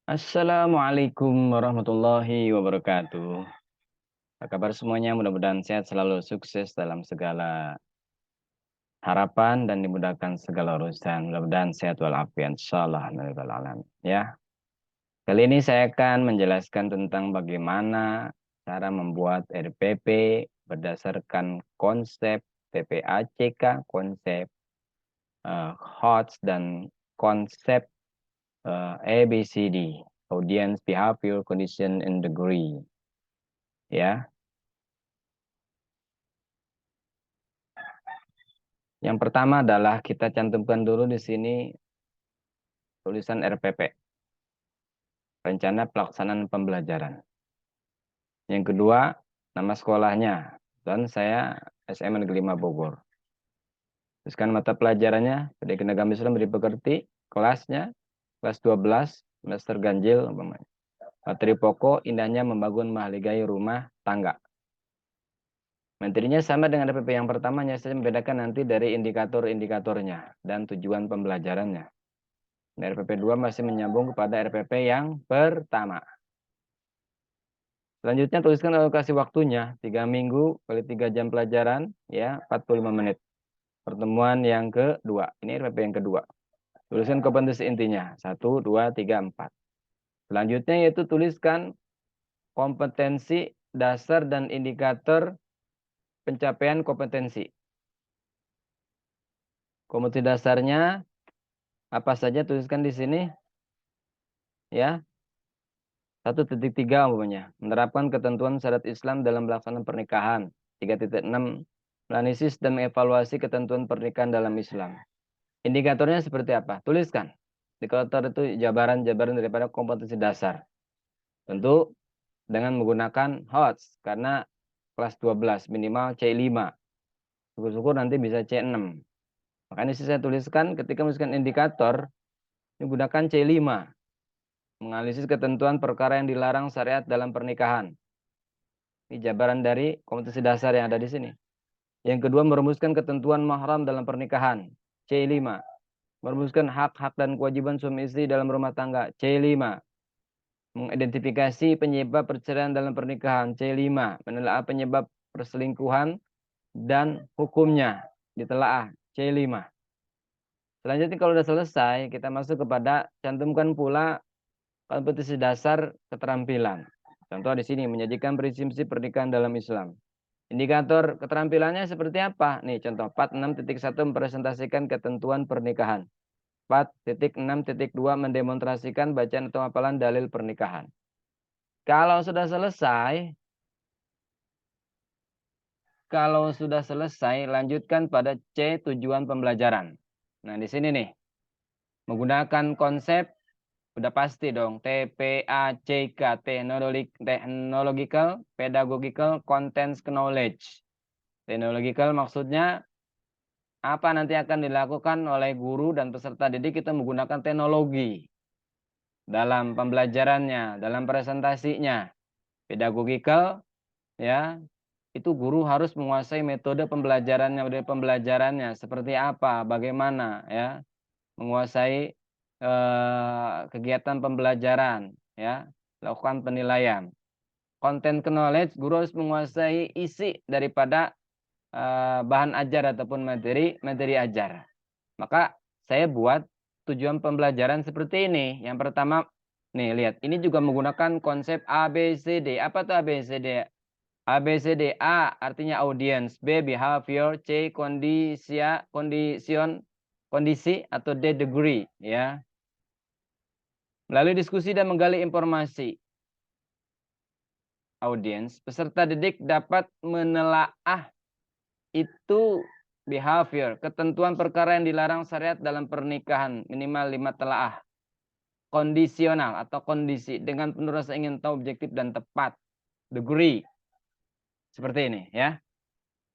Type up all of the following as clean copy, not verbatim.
Assalamualaikum warahmatullahi wabarakatuh. Apa kabar semuanya? Mudah-mudahan sehat selalu, sukses dalam segala harapan dan dimudahkan segala urusan. Mudah-mudahan sehat walafiat. Insyaallah. Ya. Kali ini saya akan menjelaskan tentang bagaimana cara membuat RPP berdasarkan konsep TPACK, konsep HOTS dan konsep ABCD, Audience Behavior Condition and Degree. Ya. Yang pertama adalah kita cantumkan dulu di sini tulisan RPP, rencana pelaksanaan pembelajaran. Yang kedua, nama sekolahnya. Dan saya SMA Negeri 5 Bogor. Teruskan mata pelajarannya, Pendidikan Agama Islam dipekerti, kelasnya, kelas 12, semester ganjil. Materi pokok, indahnya membangun mahligai rumah tangga. Materinya sama dengan RPP yang pertamanya, saya membedakan nanti dari indikator-indikatornya dan tujuan pembelajarannya. RPP 2 masih menyambung kepada RPP yang pertama. Selanjutnya tuliskan alokasi waktunya, 3 minggu kali 3 jam pelajaran, ya 45 menit. Pertemuan yang kedua, ini RPP yang kedua. Tuliskan kompetensi intinya, 1, 2, 3, 4. Selanjutnya yaitu tuliskan kompetensi dasar dan indikator pencapaian kompetensi. Kompetensi dasarnya apa saja tuliskan di sini, ya. 1.3 umpamanya, menerapkan ketentuan syariat Islam dalam pelaksanaan pernikahan. 3.6, menganalisis dan mengevaluasi ketentuan pernikahan dalam Islam. Indikatornya seperti apa? Tuliskan. Indikator itu jabaran-jabaran daripada kompetensi dasar. Tentu dengan menggunakan HOTS, karena kelas 12 minimal C5. Syukur-syukur nanti bisa C6. Makanya saya tuliskan ketika menuliskan indikator, menggunakan C5. Menganalisis ketentuan perkara yang dilarang syariat dalam pernikahan. Ini jabaran dari kompetensi dasar yang ada di sini. Yang kedua, merumuskan ketentuan mahram dalam pernikahan. C5. Merumuskan hak-hak dan kewajiban suami istri dalam rumah tangga. C5. Mengidentifikasi penyebab perceraian dalam pernikahan. C5. Menelaah penyebab perselingkuhan dan hukumnya. Ditelaah. C5. Selanjutnya kalau sudah selesai, kita masuk kepada cantumkan pula kompetensi dasar keterampilan. Contoh di sini, menyajikan prinsip pernikahan dalam Islam. Indikator keterampilannya seperti apa? Nih contoh 46.1 mempresentasikan ketentuan pernikahan. 4.6.2 mendemonstrasikan bacaan atau hafalan dalil pernikahan. Kalau sudah selesai, lanjutkan pada C, tujuan pembelajaran. Nah, di sini nih, menggunakan konsep, udah pasti dong, TPACK, Technological, Pedagogical, Content Knowledge. Technological maksudnya apa nanti akan dilakukan oleh guru dan peserta didik kita menggunakan teknologi dalam pembelajarannya, dalam presentasinya. Pedagogical, ya, itu guru harus menguasai metode pembelajarannya seperti apa, bagaimana, ya, menguasai kegiatan pembelajaran, ya, lakukan penilaian. Content knowledge, guru harus menguasai isi daripada bahan ajar ataupun materi ajar. Maka saya buat tujuan pembelajaran seperti ini. Yang pertama, nih lihat, ini juga menggunakan konsep ABCD. Apa tuh ABCD? ABCD. A artinya audience, B behavior, C kondisi atau D degree, ya. Melalui diskusi dan menggali informasi audience, peserta didik dapat menelaah itu behavior, ketentuan perkara yang dilarang syariat dalam pernikahan, minimal 5 telaah. Kondisional atau kondisi, dengan penuh rasa ingin tahu, objektif dan tepat. Degree. Seperti ini, ya.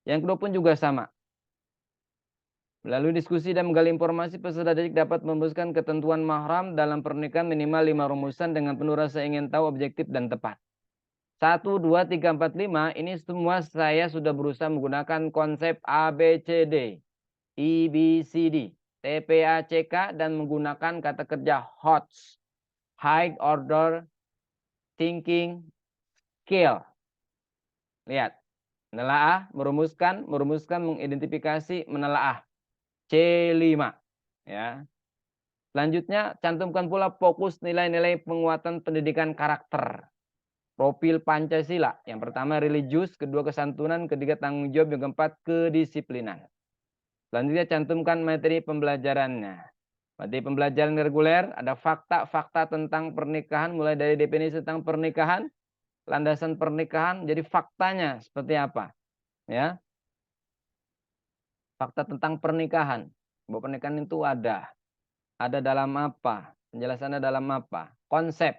Yang kedua pun juga sama. Melalui diskusi dan menggali informasi, peserta didik dapat merumuskan ketentuan mahram dalam pernikahan minimal 5 rumusan dengan penuh rasa ingin tahu, objektif dan tepat. 1, 2, 3, 4, 5, ini semua saya sudah berusaha menggunakan konsep ABCD, EBCD, TPACK, dan menggunakan kata kerja HOTS. high order thinking skill. Lihat, menelaah, merumuskan, mengidentifikasi, menelaah. C5. Ya. Selanjutnya, cantumkan pula fokus nilai-nilai penguatan pendidikan karakter. Profil Pancasila. Yang pertama religius, kedua kesantunan, ketiga tanggung jawab, yang keempat kedisiplinan. Selanjutnya cantumkan materi pembelajarannya. Materi pembelajaran reguler ada fakta-fakta tentang pernikahan, mulai dari definisi tentang pernikahan, landasan pernikahan, jadi faktanya seperti apa? Ya, fakta tentang pernikahan. Bahwa pernikahan itu ada dalam apa? Penjelasannya dalam apa? Konsep,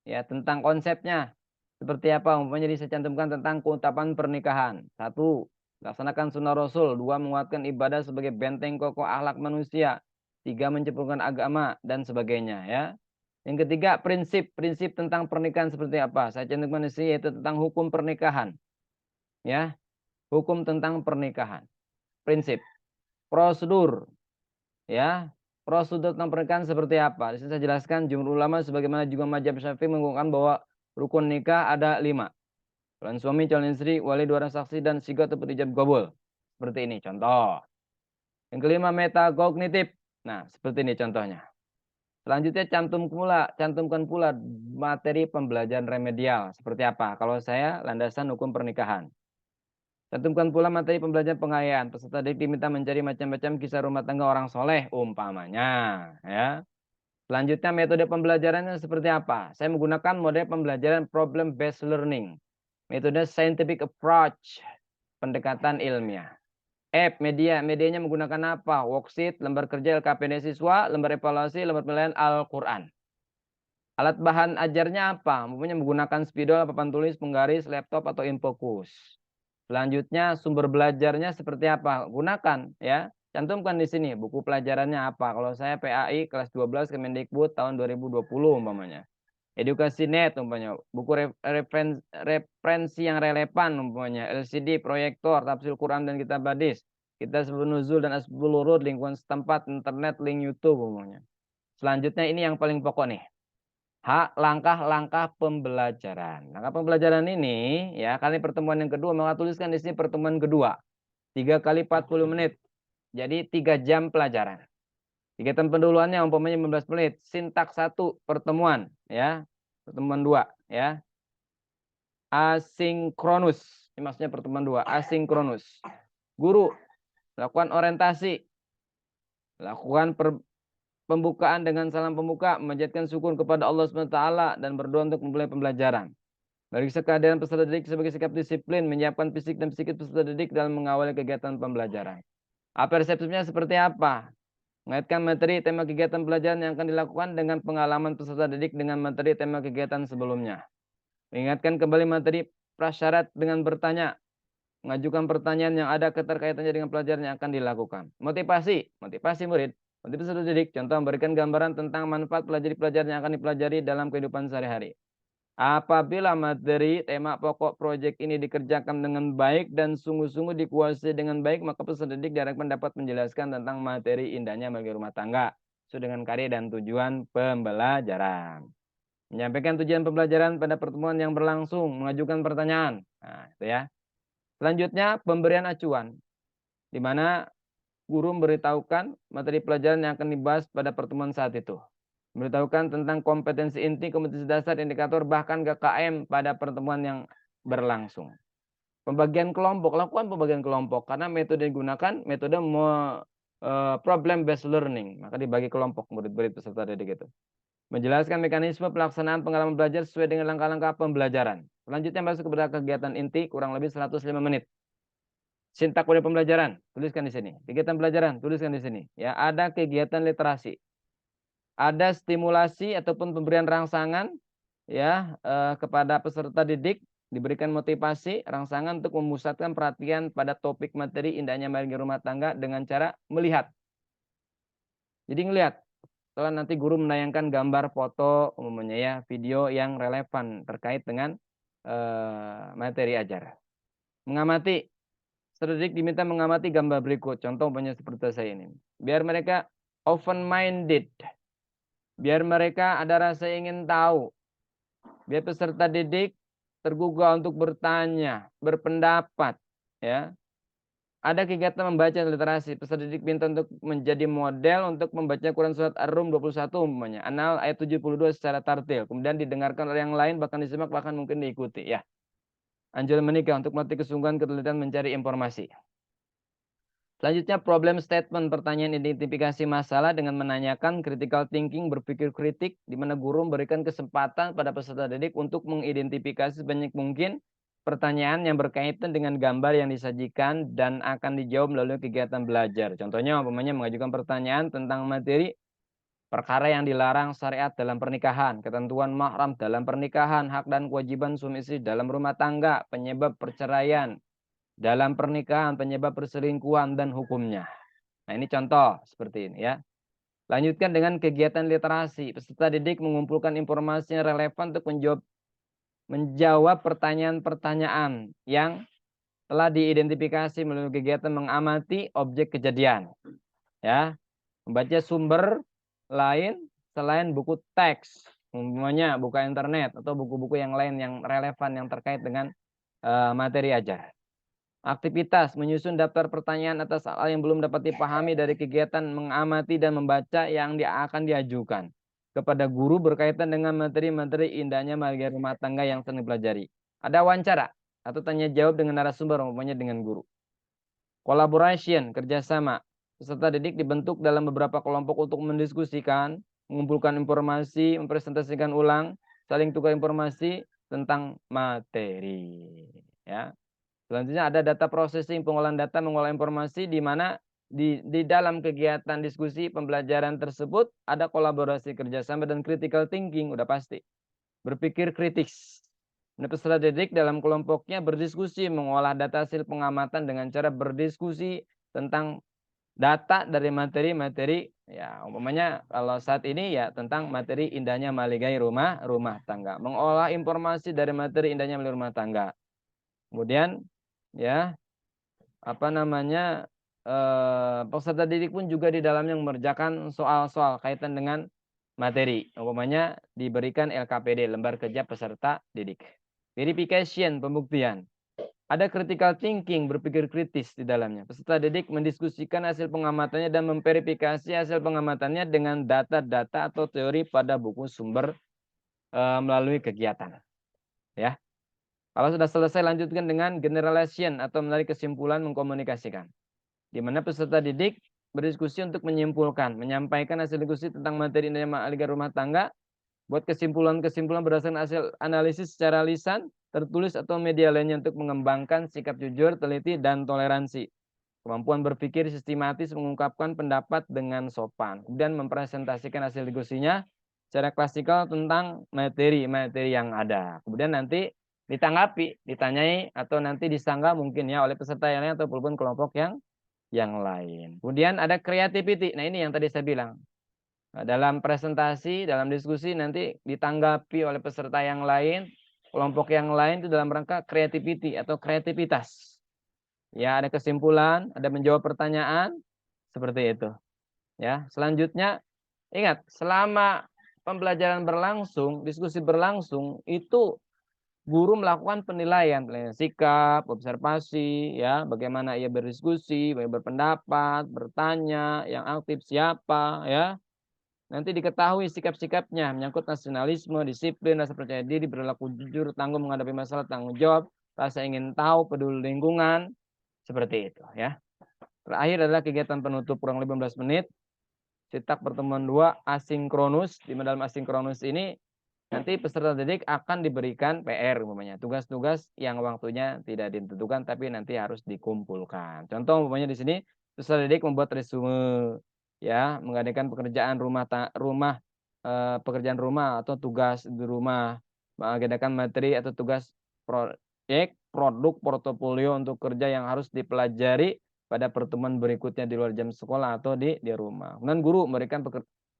ya tentang konsepnya seperti apa? Umpamanya jadi saya cantumkan tentang keutamaan pernikahan. Satu, laksanakan sunnah Rasul. Dua, menguatkan ibadah sebagai benteng kokoh akhlak manusia. Tiga, mencemplungkan agama dan sebagainya. Ya. Yang ketiga, prinsip tentang pernikahan seperti apa? Saya cantumkan di sini yaitu tentang hukum pernikahan. Ya, hukum tentang pernikahan. Prinsip, prosedur, ya. Prosedur tentang pernikahan seperti apa? Di sini saya jelaskan jumhur ulama sebagaimana juga mazhab Syafi'i mengukuhkan bahwa rukun nikah ada 5. Calon suami, calon istri, wali, 2 orang saksi, dan sigot atau ijab kabul. Seperti ini contoh. Yang kelima, metakognitif. Nah, seperti ini contohnya. Selanjutnya cantumkan pula materi pembelajaran remedial. Seperti apa? Kalau saya landasan hukum pernikahan. Cantumkan pula materi pembelajaran pengayaan. Peserta didik diminta mencari macam-macam kisah rumah tangga orang soleh, umpamanya. Ya. Selanjutnya metode pembelajarannya seperti apa? Saya menggunakan model pembelajaran problem based learning. Metode scientific approach, pendekatan ilmiah. Medianya menggunakan apa? Worksheet, lembar kerja LKPD siswa, lembar evaluasi, lembar penilaian Al-Quran. Alat bahan ajarnya apa? Menggunakan spidol, papan tulis, penggaris, laptop, atau infokus. Selanjutnya sumber belajarnya seperti apa? Gunakan ya. Cantumkan di sini buku pelajarannya apa. Kalau saya PAI kelas 12 Kemendikbud tahun 2020 umpamanya. Edukasi net umpamanya. Buku referensi yang relevan umpamanya. LCD, proyektor, tafsir Quran dan kitab hadis. Kitab Asbabun Nuzul dan Asbabul Wurud, lingkungan setempat, internet, link YouTube umpamanya. Selanjutnya ini yang paling pokok nih. Langkah-langkah pembelajaran. Langkah pembelajaran ini ya kali pertemuan yang kedua, maka tuliskan di sini pertemuan kedua. 3 kali 40 menit. Jadi 3 jam pelajaran. Kegiatan pendahuluannya umpamanya 15 menit. Sintaks 1 pertemuan ya. Pertemuan 2 ya. Asinkronus. Ini maksudnya pertemuan 2, asinkronus. Guru lakukan orientasi. Lakukan pembukaan dengan salam pembuka, memanjatkan syukur kepada Allah SWT dan berdoa untuk memulai pembelajaran. Meriksa kehadiran peserta didik sebagai sikap disiplin, menyiapkan fisik dan psikis peserta didik dalam mengawali kegiatan pembelajaran. Persepsinya seperti apa? Mengaitkan materi tema kegiatan pelajaran yang akan dilakukan dengan pengalaman peserta didik dengan materi tema kegiatan sebelumnya. Mengingatkan kembali materi prasyarat dengan bertanya, mengajukan pertanyaan yang ada keterkaitannya dengan pelajaran yang akan dilakukan. Motivasi murid. Motivasi peserta didik, contoh memberikan gambaran tentang manfaat pelajari pelajaran yang akan dipelajari dalam kehidupan sehari-hari. Apabila materi tema pokok proyek ini dikerjakan dengan baik dan sungguh-sungguh dikuasai dengan baik, maka peserta didik diharapkan dapat menjelaskan tentang materi indahnya bagi rumah tangga sesuai dengan karya dan tujuan pembelajaran. Menyampaikan tujuan pembelajaran pada pertemuan yang berlangsung, mengajukan pertanyaan. Nah, itu ya. Selanjutnya pemberian acuan, di mana guru memberitahukan materi pelajaran yang akan dibahas pada pertemuan saat itu. Memberitahukan tentang kompetensi inti, kompetensi dasar, indikator, bahkan KKM pada pertemuan yang berlangsung. Pembagian kelompok, lakukan pembagian kelompok karena metode yang digunakan metode problem based learning, maka dibagi kelompok murid-murid peserta didik itu. Menjelaskan mekanisme pelaksanaan pengalaman belajar sesuai dengan langkah-langkah pembelajaran. Selanjutnya masuk kepada kegiatan inti kurang lebih 105 menit. Sintak pada pembelajaran, tuliskan di sini. Kegiatan pelajaran, tuliskan di sini. Ya, ada kegiatan literasi. Ada stimulasi ataupun pemberian rangsangan ya kepada peserta didik, diberikan motivasi rangsangan untuk memusatkan perhatian pada topik materi indahnya bagi rumah tangga dengan cara melihat. Jadi ngelihat. Setelah nanti guru menayangkan gambar, foto, umumnya ya, video yang relevan terkait dengan materi ajar. Mengamati, didik diminta mengamati gambar berikut. Contoh banyak seperti saya ini. Biar mereka open-minded. biar mereka ada rasa ingin tahu, biar peserta didik tergugah untuk bertanya, berpendapat, ya. Ada kegiatan membaca literasi. Peserta didik minta untuk menjadi model untuk membaca Quran Surat Ar-Rum 21 umpamanya. Anal ayat 72 secara tartil. Kemudian didengarkan oleh yang lain, bahkan disimak, bahkan mungkin diikuti. Ya. Anjuran menikah untuk melatih kesungguhan ketelitian mencari informasi. Selanjutnya problem statement, pertanyaan identifikasi masalah dengan menanyakan critical thinking, berpikir kritik, di mana guru memberikan kesempatan pada peserta didik untuk mengidentifikasi sebanyak mungkin pertanyaan yang berkaitan dengan gambar yang disajikan dan akan dijawab melalui kegiatan belajar. Contohnya, umpamanya mengajukan pertanyaan tentang materi perkara yang dilarang syariat dalam pernikahan, ketentuan mahram dalam pernikahan, hak dan kewajiban suami istri dalam rumah tangga, penyebab perceraian dalam pernikahan, penyebab perselingkuhan dan hukumnya. Nah, ini contoh seperti ini ya. Lanjutkan dengan kegiatan literasi. Peserta didik mengumpulkan informasi yang relevan untuk menjawab pertanyaan-pertanyaan yang telah diidentifikasi melalui kegiatan mengamati objek kejadian. Ya, membaca sumber lain selain buku teks, umpamanya buka internet atau buku-buku yang lain yang relevan yang terkait dengan materi ajar. Aktivitas menyusun daftar pertanyaan atas hal yang belum dapat dipahami dari kegiatan mengamati dan membaca yang akan diajukan kepada guru berkaitan dengan materi-materi indahnya bagian rumah tangga yang sedang dipelajari. Ada wawancara atau tanya jawab dengan narasumber, umpamanya dengan guru. Collaboration, kerjasama. Peserta didik dibentuk dalam beberapa kelompok untuk mendiskusikan, mengumpulkan informasi, mempresentasikan ulang, saling tukar informasi tentang materi. Ya. Selanjutnya ada data processing, pengolahan data, mengolah informasi, di mana di dalam kegiatan diskusi pembelajaran tersebut ada kolaborasi kerjasama dan critical thinking, udah pasti. Berpikir kritis. Peserta didik dalam kelompoknya berdiskusi, mengolah data hasil pengamatan dengan cara berdiskusi tentang data dari materi-materi, ya umpamanya kalau saat ini ya tentang materi indahnya maligai rumah tangga. Mengolah informasi dari materi indahnya maligai rumah tangga. Kemudian ya apa namanya peserta didik pun juga di dalamnya mengerjakan soal-soal kaitan dengan materi, umpamanya diberikan LKPD, lembar kerja peserta didik. Verification, pembuktian. Ada critical thinking, berpikir kritis di dalamnya. Peserta didik mendiskusikan hasil pengamatannya dan memverifikasi hasil pengamatannya dengan data-data atau teori pada buku sumber melalui kegiatan. Ya. Kalau sudah selesai, lanjutkan dengan generalization atau menarik kesimpulan, mengkomunikasikan. Di mana peserta didik berdiskusi untuk menyimpulkan, menyampaikan hasil diskusi tentang materi indahnya rumah tangga, buat kesimpulan-kesimpulan berdasarkan hasil analisis secara lisan, tertulis atau media lainnya untuk mengembangkan sikap jujur, teliti, dan toleransi. Kemampuan berpikir sistematis, mengungkapkan pendapat dengan sopan, dan mempresentasikan hasil diskusinya secara klasikal tentang materi-materi yang ada. Kemudian nanti ditanggapi, ditanyai, atau nanti disanggah mungkin ya oleh peserta yang lain ataupun kelompok yang lain. Kemudian ada creativity. Nah, ini yang tadi saya bilang. Nah, dalam presentasi, dalam diskusi nanti ditanggapi oleh peserta yang lain, kelompok yang lain itu dalam rangka creativity atau kreativitas. Ya, ada kesimpulan, ada menjawab pertanyaan, seperti itu. Ya, selanjutnya ingat, selama pembelajaran berlangsung, diskusi berlangsung, itu guru melakukan penilaian sikap, observasi, ya, bagaimana ia berdiskusi, bagaimana berpendapat, bertanya, yang aktif siapa, ya. Nanti diketahui sikap-sikapnya menyangkut nasionalisme, disiplin, rasa percaya diri, berlaku jujur, tangguh menghadapi masalah, tanggung jawab, rasa ingin tahu, peduli lingkungan, seperti itu, ya. Terakhir adalah kegiatan penutup kurang lebih 15 menit. Cetak pertemuan 2 asinkronus. Di dalam asinkronus ini nanti peserta didik akan diberikan PR umpamanya, tugas-tugas yang waktunya tidak ditentukan tapi nanti harus dikumpulkan. Contoh umpamanya di sini peserta didik membuat resume, ya, mengadakan pekerjaan pekerjaan rumah atau tugas di rumah, mengadakan materi atau tugas proyek, produk, portofolio untuk kerja yang harus dipelajari pada pertemuan berikutnya di luar jam sekolah atau di rumah. Kemudian guru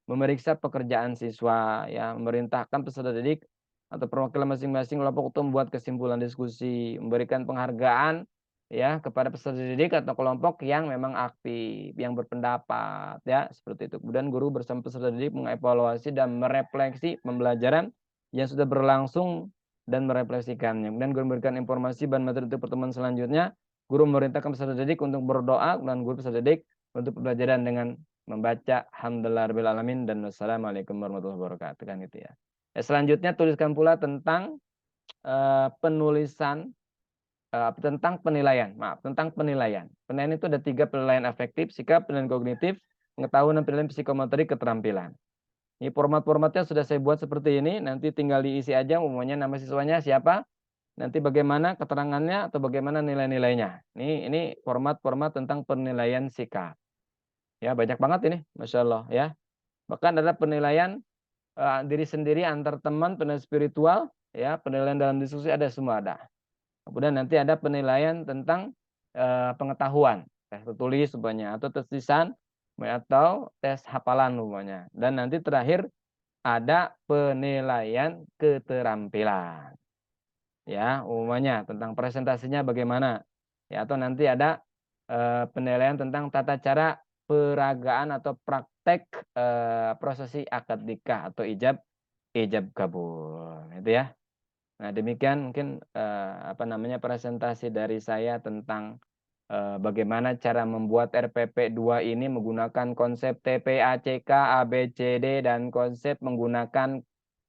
memeriksa pekerjaan siswa, ya, memerintahkan peserta didik atau perwakilan masing-masing kelompok untuk membuat kesimpulan diskusi, memberikan penghargaan ya kepada peserta didik atau kelompok yang memang aktif, yang berpendapat ya, seperti itu. Kemudian guru bersama peserta didik mengevaluasi dan merefleksi pembelajaran yang sudah berlangsung dan merefleksikannya. Kemudian guru memberikan informasi dan materi untuk pertemuan selanjutnya. Guru memerintahkan peserta didik untuk berdoa dan guru peserta didik untuk pembelajaran dengan membaca Alhamdulillahirabbil alamin dan wassalamualaikum warahmatullahi wabarakatuh kan gitu ya. Selanjutnya tuliskan pula tentang penulisan tentang penilaian, maaf, tentang penilaian. Penilaian itu ada 3 penilaian afektif, sikap, penilaian kognitif, pengetahuan dan penilaian psikomotorik keterampilan. Ini format-formatnya sudah saya buat seperti ini, nanti tinggal diisi aja umumnya nama siswanya siapa, nanti bagaimana keterangannya atau bagaimana nilai-nilainya. Ini format-format tentang penilaian sikap. Ya, banyak banget ini, Masya Allah ya. Bahkan ada penilaian diri sendiri antar teman, penilaian spiritual, ya, penilaian dalam diskusi ada semua ada. Kemudian nanti ada penilaian tentang pengetahuan, tes tertulis umpamanya atau tes lisan atau tes hafalan umpamanya. Dan nanti terakhir ada penilaian keterampilan. Ya, umpamanya tentang presentasinya bagaimana. Ya, atau nanti ada penilaian tentang tata cara peragaan atau praktek prosesi akad nikah atau ijab ijab kabul. Itu ya. Nah, demikian mungkin, apa namanya, presentasi dari saya tentang, bagaimana cara membuat RPP 2 ini menggunakan konsep TPACK, ABCD, dan konsep menggunakan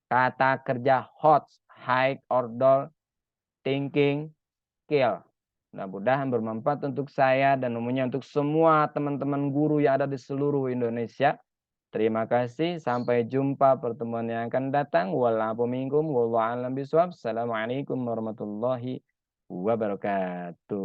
kata kerja HOTS, High Order Thinking Skill. Mudah-mudahan bermanfaat untuk saya dan umumnya untuk semua teman-teman guru yang ada di seluruh Indonesia. Terima kasih, sampai jumpa pertemuan yang akan datang. Wallahu minkum wallahu a'lam bishawab. Assalamualaikum warahmatullahi wabarakatuh.